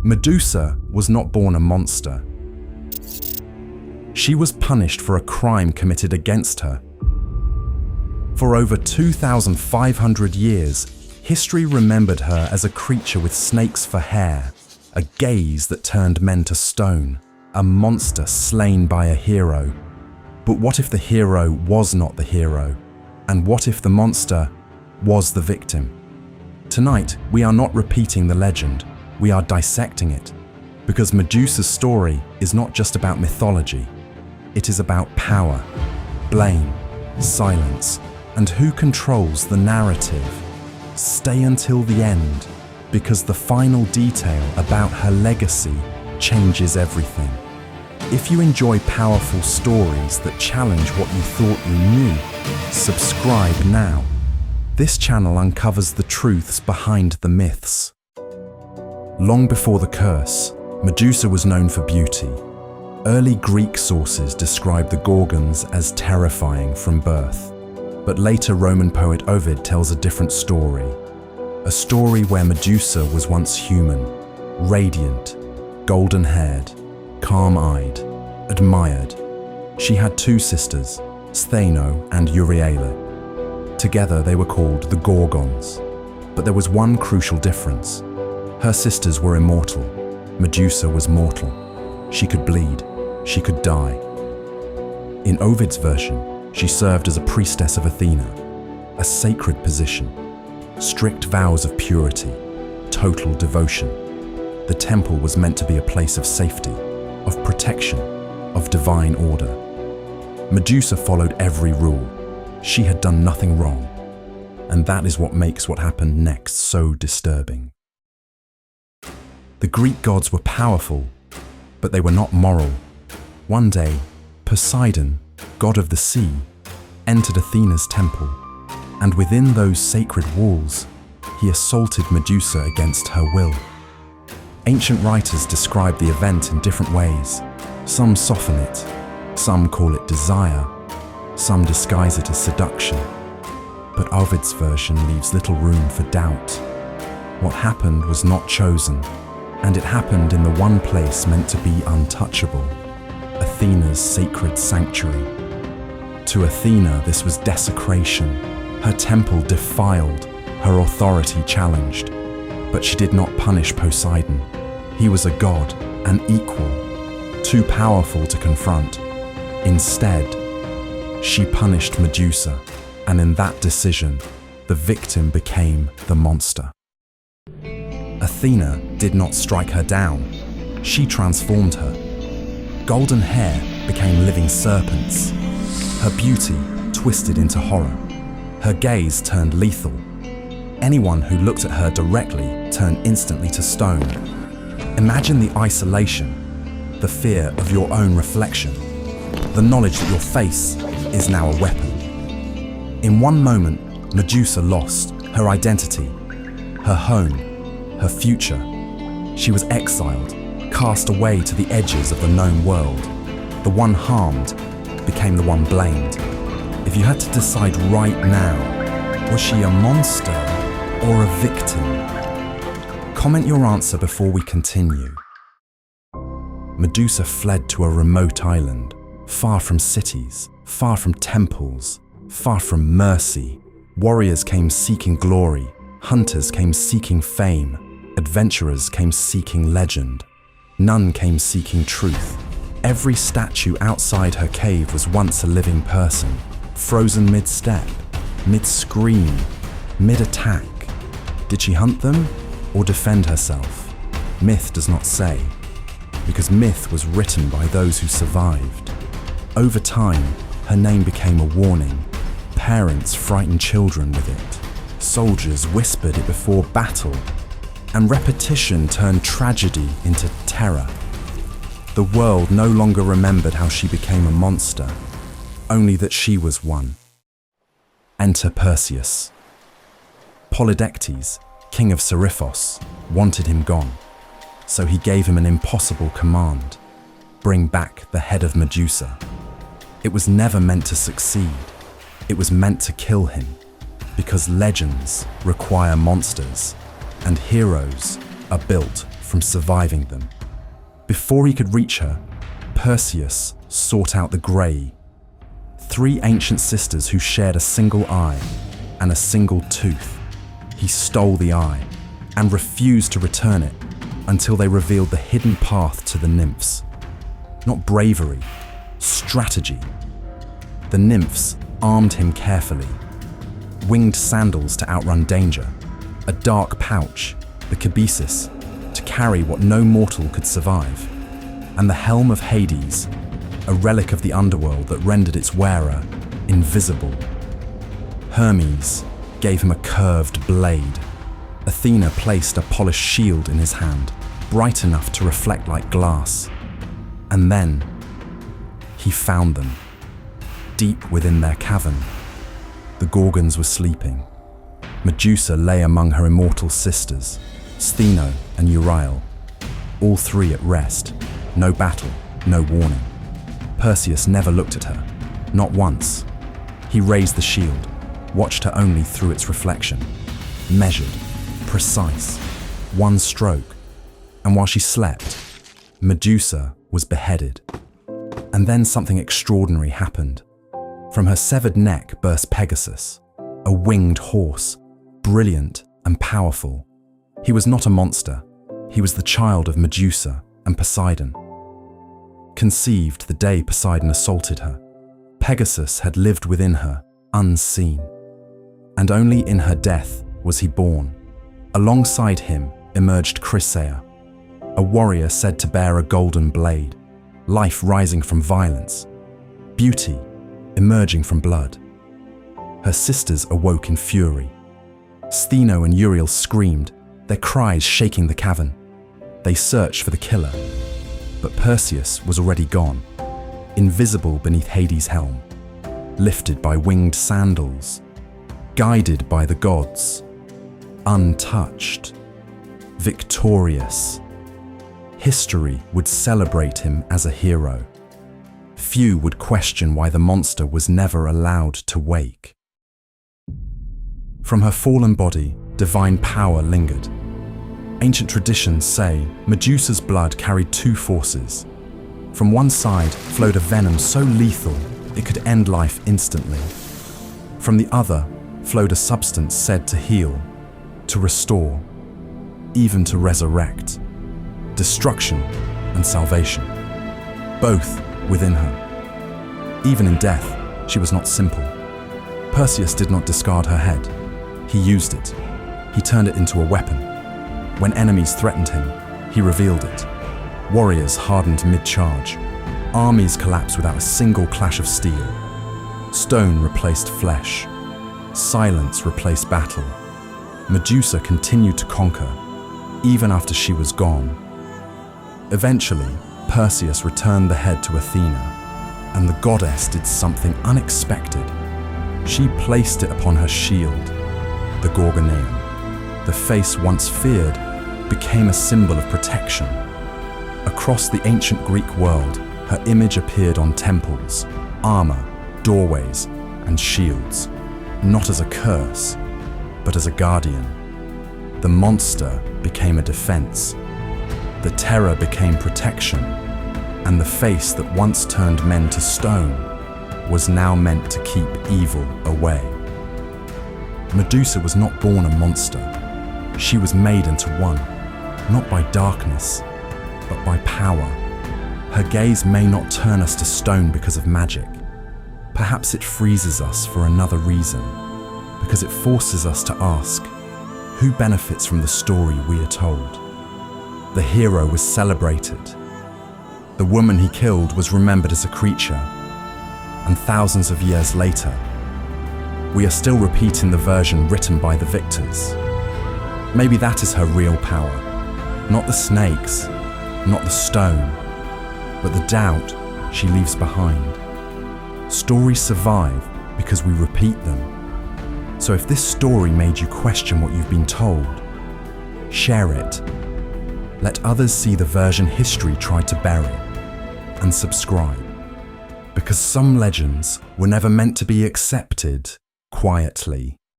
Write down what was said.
Medusa was not born a monster. She was punished for a crime committed against her. For over 2,500 years, history remembered her as a creature with snakes for hair, a gaze that turned men to stone, a monster slain by a hero. But what if the hero was not the hero? And what if the monster was the victim? Tonight, we are not repeating the legend, we are dissecting it. Because Medusa's story is not just about mythology, it is about power, blame, silence, and who controls the narrative. Stay until the end, because the final detail about her legacy changes everything. If you enjoy powerful stories that challenge what you thought you knew, subscribe now. This channel uncovers the truths behind the myths. Long before the curse, Medusa was known for beauty. Early Greek sources describe the Gorgons as terrifying from birth. But later Roman poet Ovid tells a different story. A story where Medusa was once human, radiant, golden-haired, calm-eyed, admired. She had two sisters, Stheno and Euryale. Together they were called the Gorgons. But there was one crucial difference. Her sisters were immortal. Medusa was mortal. She could bleed. She could die. In Ovid's version, she served as a priestess of Athena, a sacred position, strict vows of purity, total devotion. The temple was meant to be a place of safety, of protection, of divine order. Medusa followed every rule. She had done nothing wrong. And that is what makes what happened next so disturbing. The Greek gods were powerful, but they were not moral. One day, Poseidon, god of the sea, entered Athena's temple, and within those sacred walls, he assaulted Medusa against her will. Ancient writers describe the event in different ways. Some soften it, some call it desire, some disguise it as seduction. But Ovid's version leaves little room for doubt. What happened was not chosen, and it happened in the one place meant to be untouchable, Athena's sacred sanctuary. To Athena, this was desecration. Her temple defiled, her authority challenged. But she did not punish Poseidon. He was a god, an equal, too powerful to confront. Instead, she punished Medusa, and in that decision, the victim became the monster. Athena did not strike her down. She transformed her. Golden hair became living serpents. Her beauty twisted into horror. Her gaze turned lethal. Anyone who looked at her directly turned instantly to stone. Imagine the isolation, the fear of your own reflection, the knowledge that your face is now a weapon. In one moment, Medusa lost her identity, her home, her future. She was exiled, cast away to the edges of the known world. The one harmed became the one blamed. If you had to decide right now, was she a monster or a victim? Comment your answer before we continue. Medusa fled to a remote island, far from cities, far from temples, far from mercy. Warriors came seeking glory, hunters came seeking fame, adventurers came seeking legend. None came seeking truth. Every statue outside her cave was once a living person, frozen mid-step, mid-scream, mid-attack. Did she hunt them or defend herself? Myth does not say, because myth was written by those who survived. Over time, her name became a warning. Parents frightened children with it. Soldiers whispered it before battle. And repetition turned tragedy into terror. The world no longer remembered how she became a monster, only that she was one. Enter Perseus. Polydectes, king of Seriphos, wanted him gone, so he gave him an impossible command: bring back the head of Medusa. It was never meant to succeed. It was meant to kill him, because legends require monsters, and heroes are built from surviving them. Before he could reach her, Perseus sought out the Grey, 3 ancient sisters who shared a single eye and a single tooth. He stole the eye and refused to return it until they revealed the hidden path to the nymphs. Not bravery, strategy. The nymphs armed him carefully. Winged sandals to outrun danger, a dark pouch, the cabesus, to carry what no mortal could survive, and the helm of Hades, a relic of the underworld that rendered its wearer invisible. Hermes gave him a curved blade. Athena placed a polished shield in his hand, bright enough to reflect like glass. And then he found them, deep within their cavern. The Gorgons were sleeping. Medusa lay among her immortal sisters, Stheno and EXILE, all 3 at rest, no battle, no warning. Perseus never looked at her, not once. He raised the shield, watched her only through its reflection, measured, precise, one stroke, and while she slept, Medusa was beheaded. And then something extraordinary happened. From her severed neck burst Pegasus, a winged horse, brilliant and powerful. He was not a monster, he was the child of Medusa and Poseidon. Conceived the day Poseidon assaulted her, Pegasus had lived within her, unseen. And only in her death was he born. Alongside him emerged Chrysaor, a warrior said to bear a golden blade, life rising from violence, beauty emerging from blood. Her sisters awoke in fury. Stheno and EXILE screamed, their cries shaking the cavern. They searched for the killer, but Perseus was already gone, invisible beneath Hades' helm, lifted by winged sandals, guided by the gods, untouched, victorious. History would celebrate him as a hero. Few would question why the monster was never allowed to wake. From her fallen body, divine power lingered. Ancient traditions say Medusa's blood carried 2 forces. From one side flowed a venom so lethal it could end life instantly. From the other flowed a substance said to heal, to restore, even to resurrect. Destruction and salvation, both within her. Even in death, she was not simple. Perseus did not discard her head. He used it. He turned it into a weapon. When enemies threatened him, he revealed it. Warriors hardened mid-charge. Armies collapsed without a single clash of steel. Stone replaced flesh. Silence replaced battle. Medusa continued to conquer, even after she was gone. Eventually, Perseus returned the head to Athena, and the goddess did something unexpected. She placed it upon her shield, the Gorgoneum. The face once feared became a symbol of protection. Across the ancient Greek world, her image appeared on temples, armor, doorways, and shields, not as a curse, but as a guardian. The monster became a defense. The terror became protection, and the face that once turned men to stone was now meant to keep evil away. Medusa was not born a monster. She was made into one, not by darkness, but by power. Her gaze may not turn us to stone because of magic. Perhaps it freezes us for another reason, because it forces us to ask, who benefits from the story we are told? The hero was celebrated. The woman he killed was remembered as a creature. And thousands of years later, we are still repeating the version written by the victors. Maybe that is her real power. Not the snakes, not the stone, but the doubt she leaves behind. Stories survive because we repeat them. So if this story made you question what you've been told, share it. Let others see the version history tried to bury, and subscribe. Because some legends were never meant to be accepted quietly.